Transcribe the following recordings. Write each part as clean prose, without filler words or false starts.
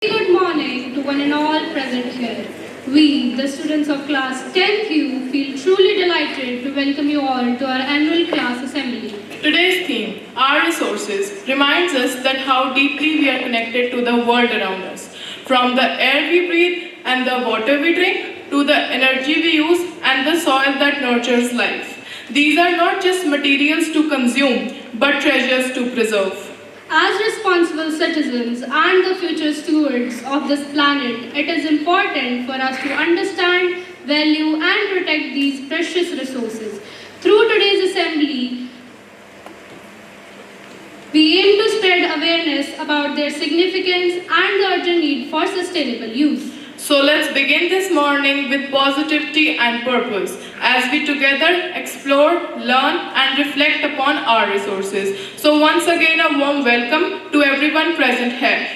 Good morning to one and all present here. We, the students of class 10th feel truly delighted to welcome you all to our annual class assembly. Today's theme, Our Resources, reminds us that how deeply we are connected to the world around us. From the air we breathe and the water we drink, to the energy we use and the soil that nurtures life. These are not just materials to consume, but treasures to preserve. As responsible citizens and the future stewards of this planet, it is important for us to understand, value, and protect these precious resources. Through today's assembly, we aim to spread awareness about their significance and the urgent need for sustainable use. So let's begin this morning with positivity and purpose as we together explore, learn and reflect upon our resources. So once again a warm welcome to everyone present here.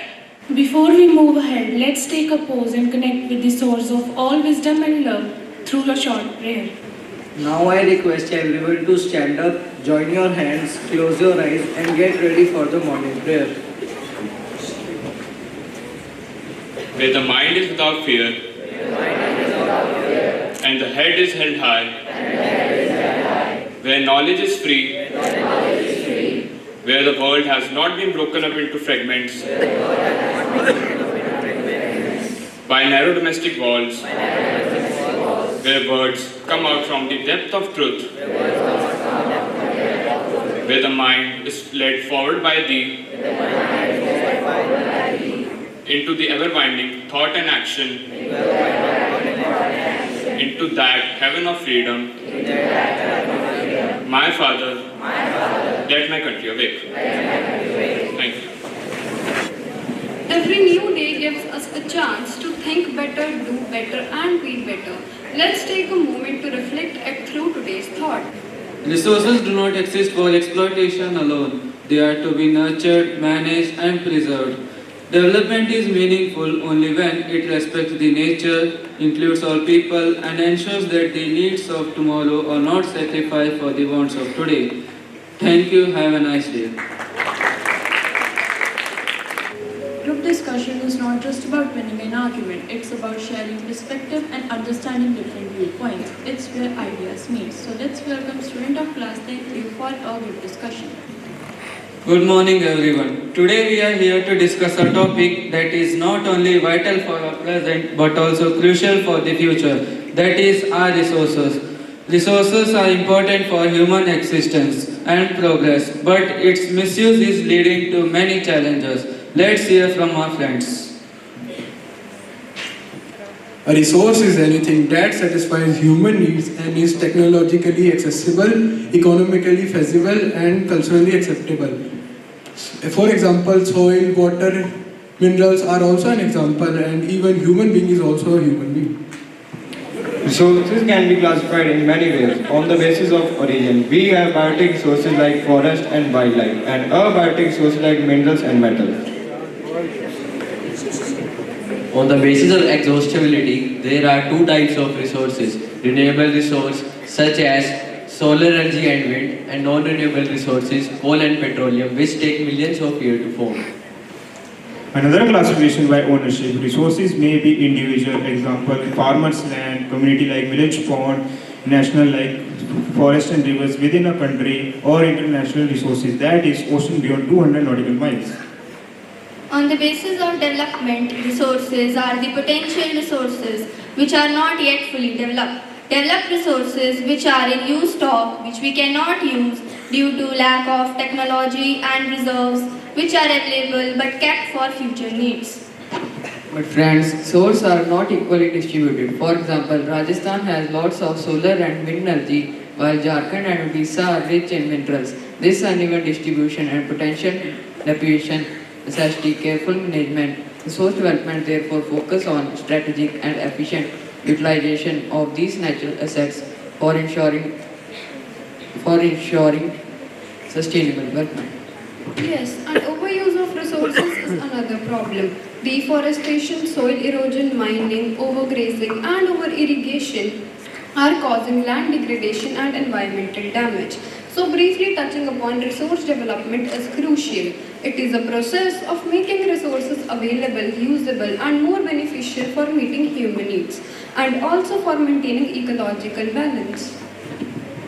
Before we move ahead, let's take a pause and connect with the source of all wisdom and love through a short prayer. Now I request everyone to stand up, join your hands, close your eyes and get ready for the morning prayer. Where the mind is without fear, and the head is held high, where knowledge is free, where the world has not been broken up into fragments by narrow domestic walls, where words come out from the depth of truth, where the mind is led forward by thee, into the ever-winding thought and action, into that heaven of freedom. My Father, let my country awake. Thank you. Every new day gives us a chance to think better, do better, and be better. Let's take a moment to reflect through today's thought. Resources do not exist for exploitation alone. They are to be nurtured, managed, and preserved. Development is meaningful only when it respects the nature, includes all people, and ensures that the needs of tomorrow are not sacrificed for the wants of today. Thank you. Have a nice day. Group discussion is not just about winning an argument, it's about sharing perspective and understanding different viewpoints. It's where ideas meet. So let's welcome student of class 10th for our group discussion. Good morning, everyone. Today we are here to discuss a topic that is not only vital for our present but also crucial for the future. That is our resources. Resources are important for human existence and progress, but its misuse is leading to many challenges. Let's hear from our friends. A resource is anything that satisfies human needs and is technologically accessible, economically feasible, and culturally acceptable. For example, soil, water, minerals are also an example, and even human being is also a human being. Resources can be classified in many ways on the basis of origin. We have biotic resources like forest and wildlife, and abiotic resources like minerals and metals. On the basis of exhaustibility, there are two types of resources: renewable resource such as solar energy and wind, and non-renewable resources, coal and petroleum, which take millions of years to form. Another classification by ownership. Resources may be individual, example, farmers' land, community like village pond, national like forest and rivers within a country, or international resources, that is ocean beyond 200 nautical miles. On the basis of development, resources are the potential resources which are not yet fully developed. Developed resources which are in use stock, which we cannot use due to lack of technology, and reserves which are available but kept for future needs. But friends, sources are not equally distributed. For example, Rajasthan has lots of solar and wind energy, while Jharkhand and Odisha are rich in minerals. This uneven distribution and potential depletion necessitate careful management. Resource development therefore focus on strategic and efficient utilization of these natural assets for ensuring sustainable development. Yes, and overuse of resources is another problem. Deforestation, soil erosion, mining, overgrazing, and over-irrigation are causing land degradation and environmental damage. So briefly touching upon resource development is crucial. It is a process of making resources available, usable, and more beneficial for meeting human needs and also for maintaining ecological balance.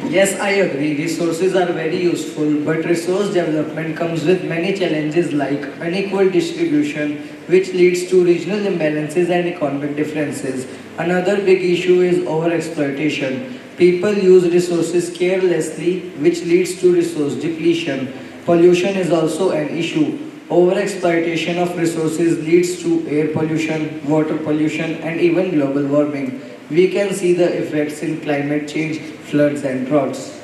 Yes, I agree. Resources are very useful, but resource development comes with many challenges like unequal distribution, which leads to regional imbalances and economic differences. Another big issue is overexploitation. People use resources carelessly, which leads to resource depletion. Pollution is also an issue. Overexploitation of resources leads to air pollution, water pollution, and even global warming. We can see the effects in climate change, floods, and droughts.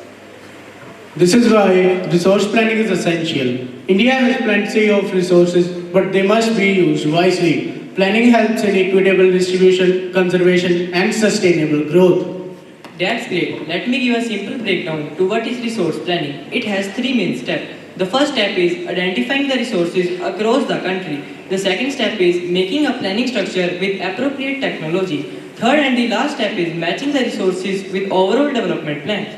This is why resource planning is essential. India has plenty of resources, but they must be used wisely. Planning helps in equitable distribution, conservation, and sustainable growth. That's great. Let me give a simple breakdown to what is resource planning. It has three main steps. The first step is identifying the resources across the country. The second step is making a planning structure with appropriate technology. Third and the last step is matching the resources with overall development plans.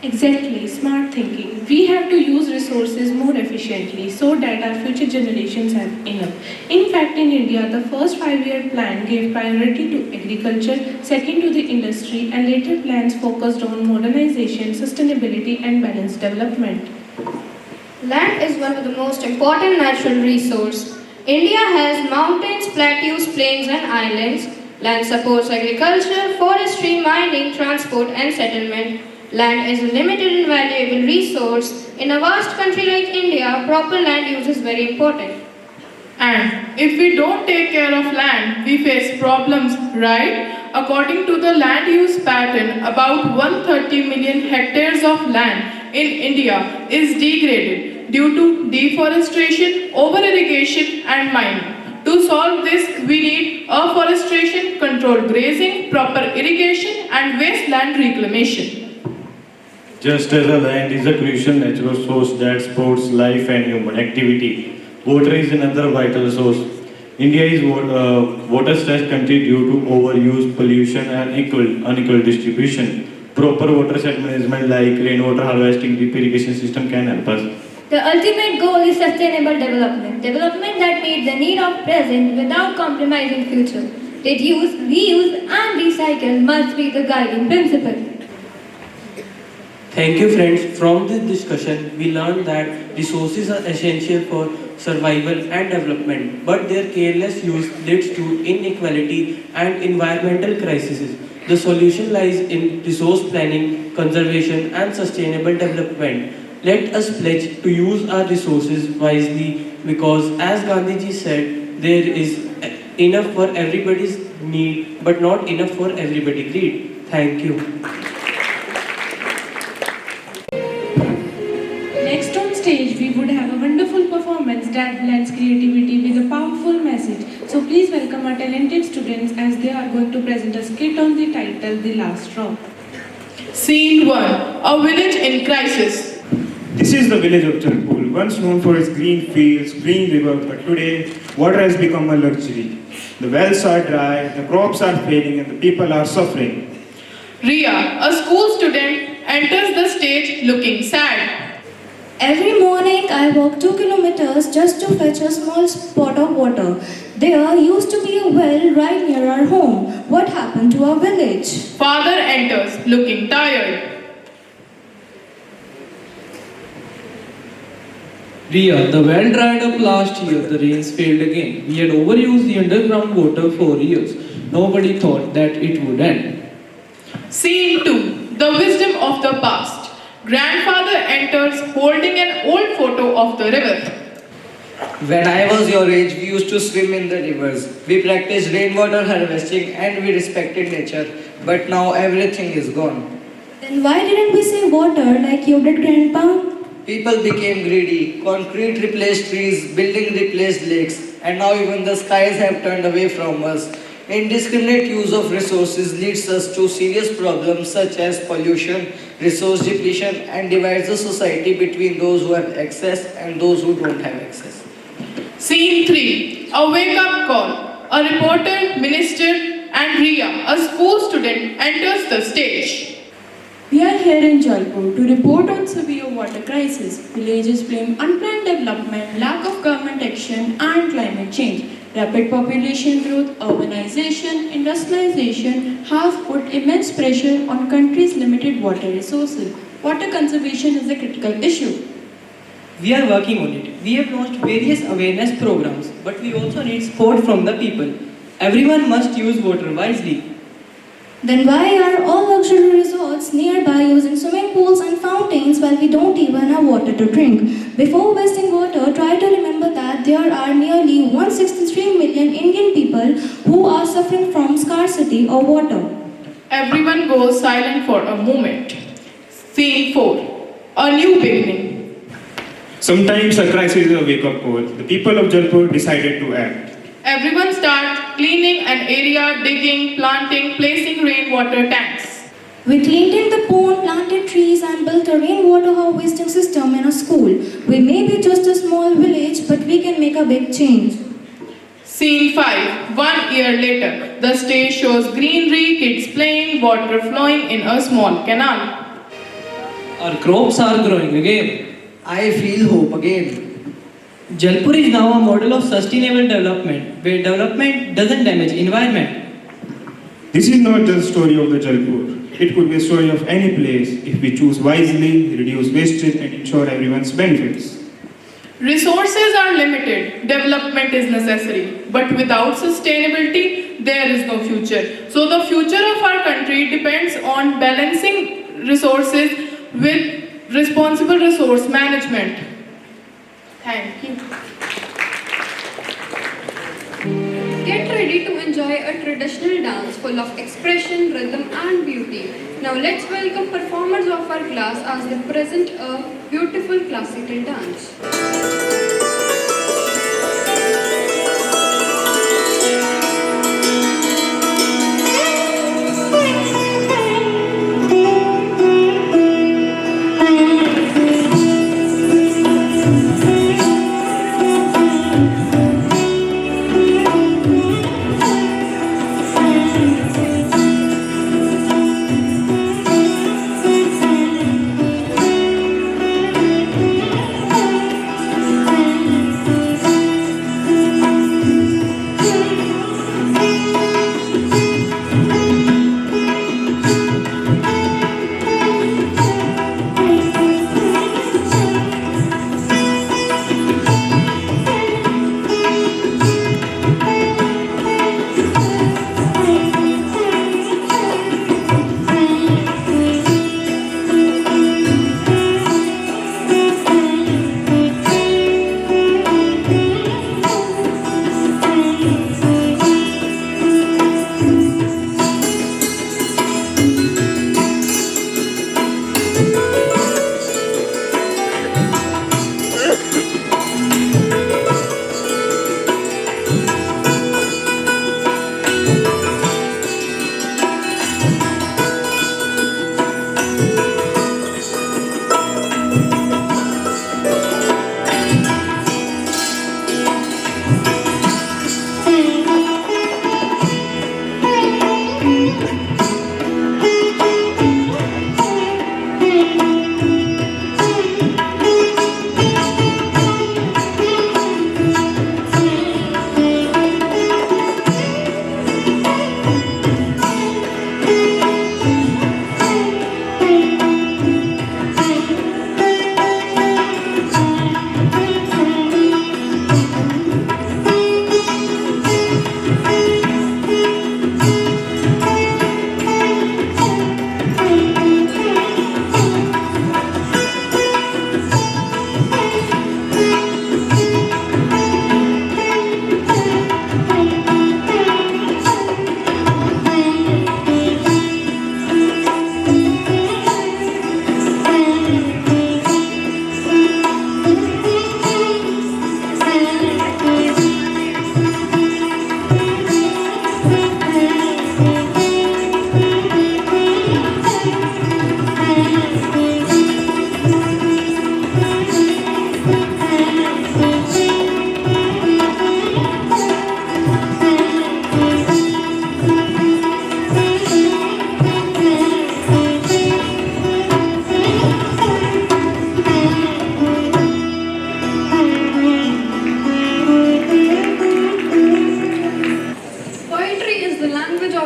Exactly, smart thinking. We have to use resources more efficiently so that our future generations have enough. In fact, in India, the first 5-year plan gave priority to agriculture, second to the industry, and later plans focused on modernization, sustainability, and balanced development. Land is one of the most important natural resources. India has mountains, plateaus, plains, and islands. Land supports agriculture, forestry, mining, transport, and settlement. Land is a limited and valuable resource. In a vast country like India, proper land use is very important. And if we don't take care of land, we face problems, right? According to the land use pattern, about 130 million hectares of land in India is degraded due to deforestation, over-irrigation, and mining. To solve this, we need afforestation, controlled grazing, proper irrigation, and wasteland reclamation. Just as a land is a crucial natural source that supports life and human activity, water is another vital source. India is a water-stressed country due to overuse, pollution, and unequal distribution. Proper watershed management like rainwater harvesting, drip irrigation system can help us. The ultimate goal is sustainable development. Development that meets the need of present without compromising future. Reduce, reuse, and recycle must be the guiding principle. Thank you friends. From this discussion, we learned that resources are essential for survival and development, but their careless use leads to inequality and environmental crises. The solution lies in resource planning, conservation, and sustainable development. Let us pledge to use our resources wisely because, as Gandhiji said, there is enough for everybody's need but not enough for everybody's greed. Thank you. Next on stage, we would have a wonderful performance that blends creativity with a powerful message. So please welcome our talented students as they are going to present a skit on the title, The Last Drop. Scene 1. A village in crisis. This is the village of Jalpur, once known for its green fields, green river, but today water has become a luxury. The wells are dry, the crops are failing, and the people are suffering. Ria, a school student, enters the stage looking sad. Every morning I walk 2 kilometers just to fetch a small pot of water. There used to be a well right near our home. What happened to our village? Father enters looking tired. Ria, the well dried up last year, the rains failed again. We had overused the underground water for years. Nobody thought that it would end. Scene 2. The wisdom of the past. Grandfather enters holding an old photo of the river. When I was your age, we used to swim in the rivers. We practiced rainwater harvesting and we respected nature. But now everything is gone. Then why didn't we save water like you did, Grandpa? People became greedy. Concrete replaced trees, building replaced lakes, and now even the skies have turned away from us. Indiscriminate use of resources leads us to serious problems such as pollution, resource depletion, and divides the society between those who have access and those who don't have access. Scene 3. A wake-up call. A reporter, minister, and Ria, a school student, enters the stage. We are here in Jaipur to report on severe water crisis. Villages blame unplanned development, lack of government action and climate change. Rapid population growth, urbanization, industrialization have put immense pressure on country's limited water resources. Water conservation is a critical issue. We are working on it. We have launched various awareness programs, but we also need support from the people. Everyone must use water wisely. Then why are all luxury resorts nearby using swimming pools and fountains while we don't even have water to drink? Before wasting water, try to remember that there are nearly 163 million Indian people who are suffering from scarcity of water. Everyone goes silent for a moment. Scene 4. A new beginning. Sometimes a crisis is a wake-up call. The people of Jaipur decided to act. Everyone starts cleaning an area, digging, planting, placing rainwater tanks. We cleaned in the pond, planted trees and built a rainwater harvesting system in a school. We may be just a small village, but we can make a big change. Scene 5. 1 year later, the stage shows greenery, kids playing, water flowing in a small canal. Our crops are growing again. I feel hope again. Jaipur is now a model of sustainable development, where development doesn't damage environment. This is not just a story of the Jaipur. It could be a story of any place if we choose wisely, reduce wastage and ensure everyone's benefits. Resources are limited, development is necessary, but without sustainability, there is no future. So the future of our country depends on balancing resources with responsible resource management. Thank you. Get ready to enjoy a traditional dance full of expression, rhythm and beauty. Now let's welcome performers of our class as they present a beautiful classical dance.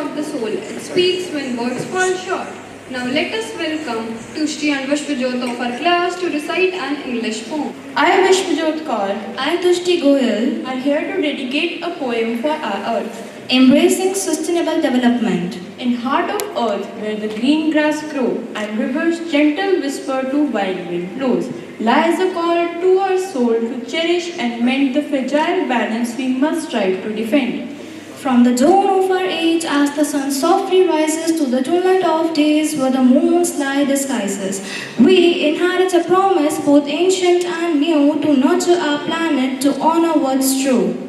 of the soul. It speaks when words fall short. Now let us welcome Tushti and Vishwajot of our class to recite an English poem. I, Vishwajot Kaur, I, Tushti Goyal, are here to dedicate a poem for our earth. embracing sustainable development. In heart of earth, where the green grass grow and rivers gentle whisper to wild wind blows, lies a call to our soul to cherish and mend the fragile balance we must strive to defend. From the dawn of our age, as the sun softly rises to the twilight of days where the moon's light disguises, we inherit a promise both ancient and new to nurture our planet to honor what's true.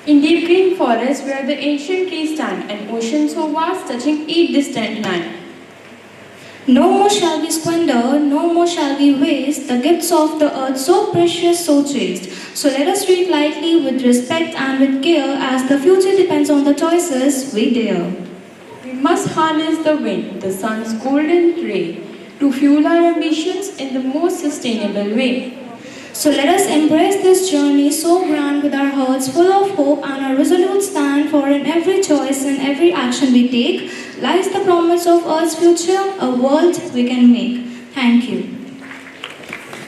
In deep green forests where the ancient trees stand, and ocean so vast touching each distant land. No more shall we squander, no more shall we waste the gifts of the earth so precious, so chaste. So let us treat lightly with respect and with care, as the future depends on the choices we dare. We must harness the wind, the sun's golden ray, to fuel our ambitions in the most sustainable way. So let us embrace this journey so grand with our hearts full of hope and a resolute stand, for in every choice and every action we take lies the promise of Earth's future, a world we can make. Thank you.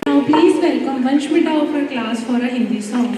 Now please welcome Vanshmita of our class for a Hindi song.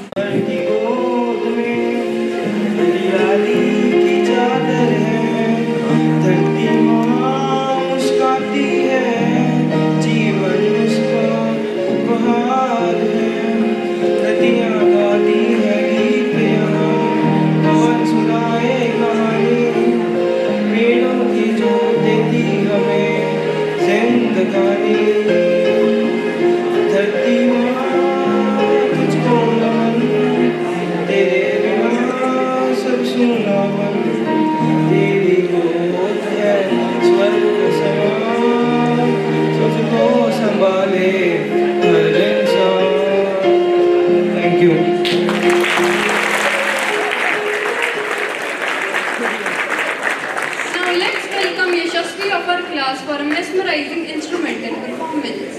Now let's welcome Yashasvi of our class for a mesmerizing instrumental performance.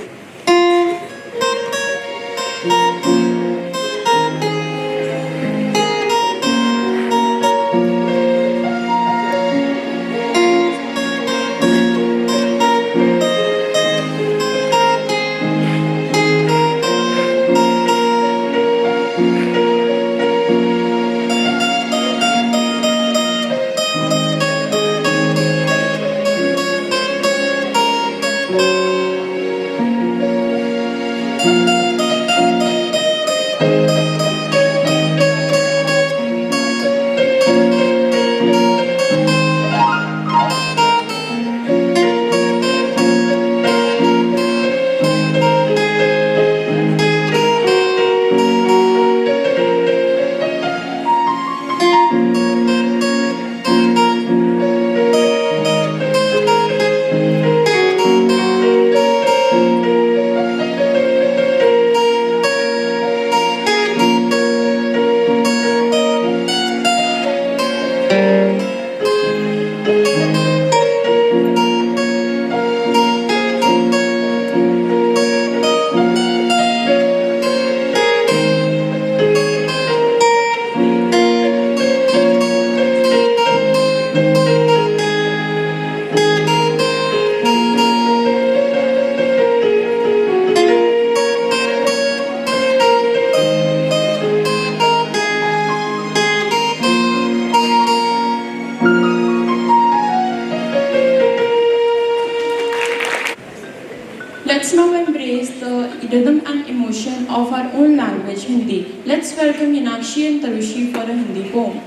Let's now embrace the rhythm and emotion of our own language, Hindi. Let's welcome Yanakshi and Tarushi for a Hindi poem.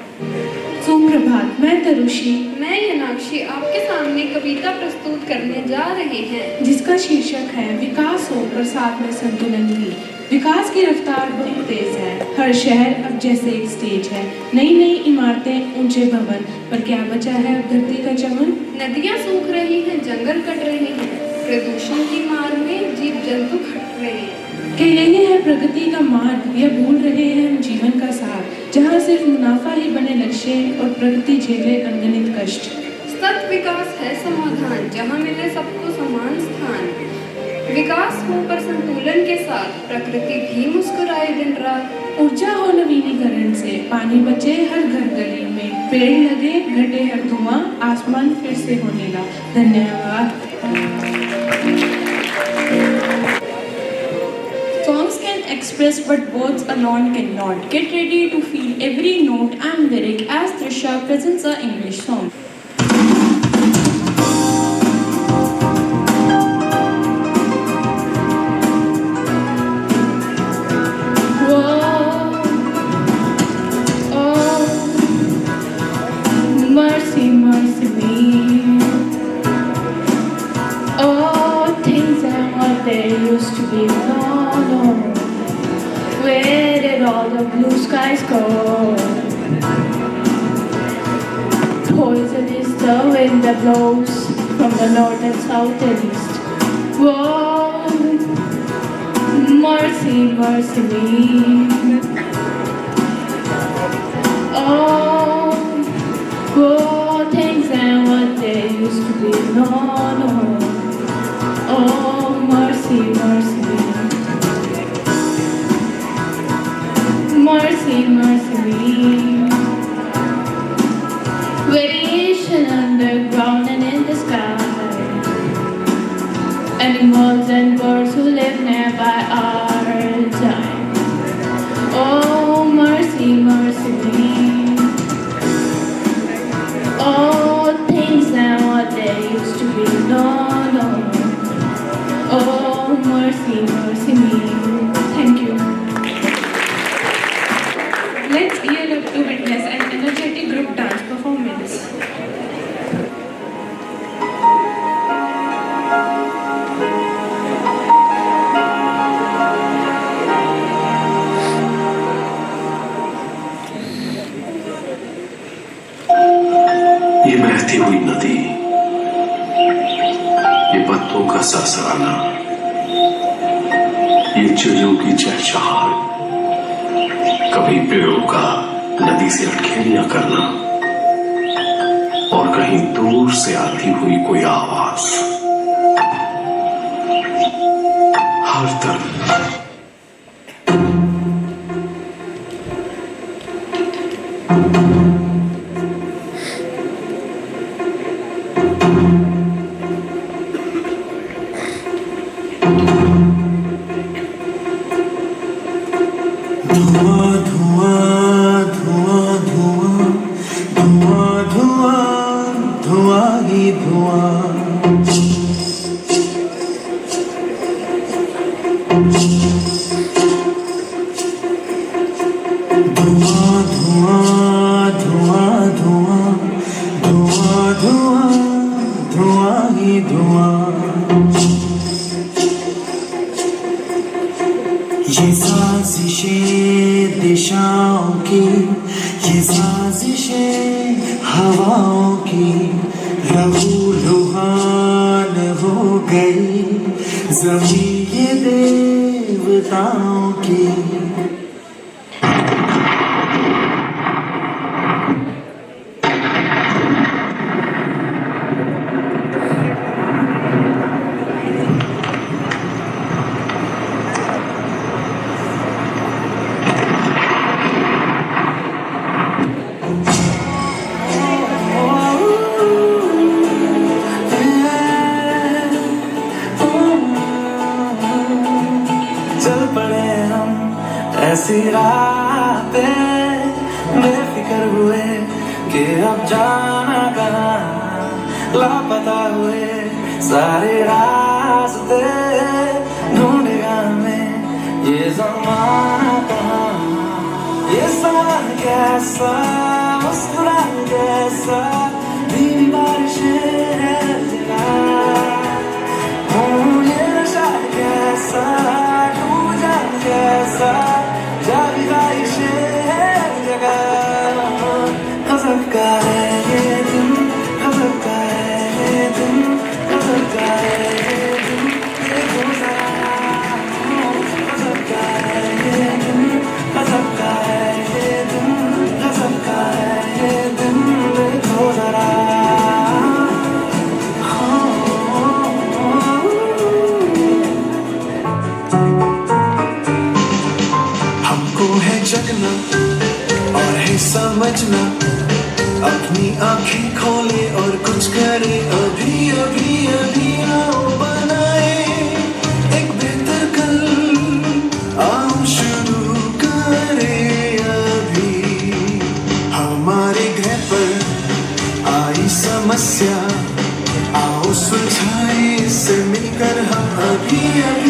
सुप्रभात, मैं तरुषि, मैं यनाक्षी आपके सामने कविता प्रस्तुत करने जा रहे हैं, जिसका शीर्षक है विकास हो पर साथ में संतुलन भी। विकास की रफ्तार बहुत तेज है, हर शहर अब जैसे एक स्टेज है, नई नई इमारतें, ऊंचे भवन, पर क्या बचा है अब धरती का चमन। नदियां सूख रही हैं, जंगल कट रहे हैं, प्रदूषण की मार में जीव जंतु घट रहे हैं। क्या यही है प्रगति का मार्ग, या भूल रहे हैं हम जीवन का सार, जहाँ सिर्फ मुनाफा ही बने लक्ष्य और प्रगति झेले अनगिनत कष्ट। सत विकास है समाधान, जहाँ मिले सबको समान स्थान। विकास हो पर संतुलन के साथ, प्रकृति भी मुस्कुराए दिन रात। ऊर्जा हो नवीनीकरण से, पानी बचे हर घर गली में, पेड़ लगे घटे हर धुआं आसमान फिर से हो नीला। धन्यवाद। Songs can express but words alone cannot. Get ready to feel every note and lyric as Trisha presents her English song. Mercy, mercy me. Oh, things are what they used to be. No, no. Where did all the blue skies go? Poison is the wind that blows from the north and south and east. Whoa, mercy, mercy me. Oh, things and what they used to be. No, no. Oh, mercy, mercy me. Mercy, mercy me. Variation underground and in the sky. Animals and birds who live nearby are dying. Oh, mercy, mercy me. Oh, things and what they used to be. No, no. Oh, mercy, mercy me. Thank you. Let's gear up to witness an energetic group dance performance. ये बहती हुई नदी, ये पत्तों का सरसराना, ये चिड़ियों की चहचहाहट, कभी पेड़ों का नदी से अटखेलियां करना और कहीं दूर से आती हुई कोई आवाज, हर तरफ ये साजिशें दिशाओं की, ये साजिशें हवाओं की, लहू लुहान हो गई ज़मीं ये देवताओं की। चल पड़े हम ऐसी राह पे, बेफिक्र हुए कि अब जाना कहाँ, लापता हुए सारे रास्ते, ढूंढेगा हमें ये ज़माना कहाँ। ये सवाल कैसा, मुस्कुराने जैसा, धीमी बारिशें हर जगह, ये नशा कैसा, कैसा जागी ख्वाहिशें हर जगह। गज़ब का है ये दिन, गज़ब का है ये दिन, गज़ब का है ये दिन, देखो ज़रा। गज़ब का है ये दिन, गज़ब का है ये दिन, गज़ब का है ये दिन, देखो ज़रा। जगना और है समझना, अब अपनी आँखें खोले और कुछ करे अभी अभी अभी आओ बनाए एक बेहतर कल आओ शुरू करें अभी हमारे घर पर आई समस्या आओ सुलझाए इसे मिलकर हम अभी अभी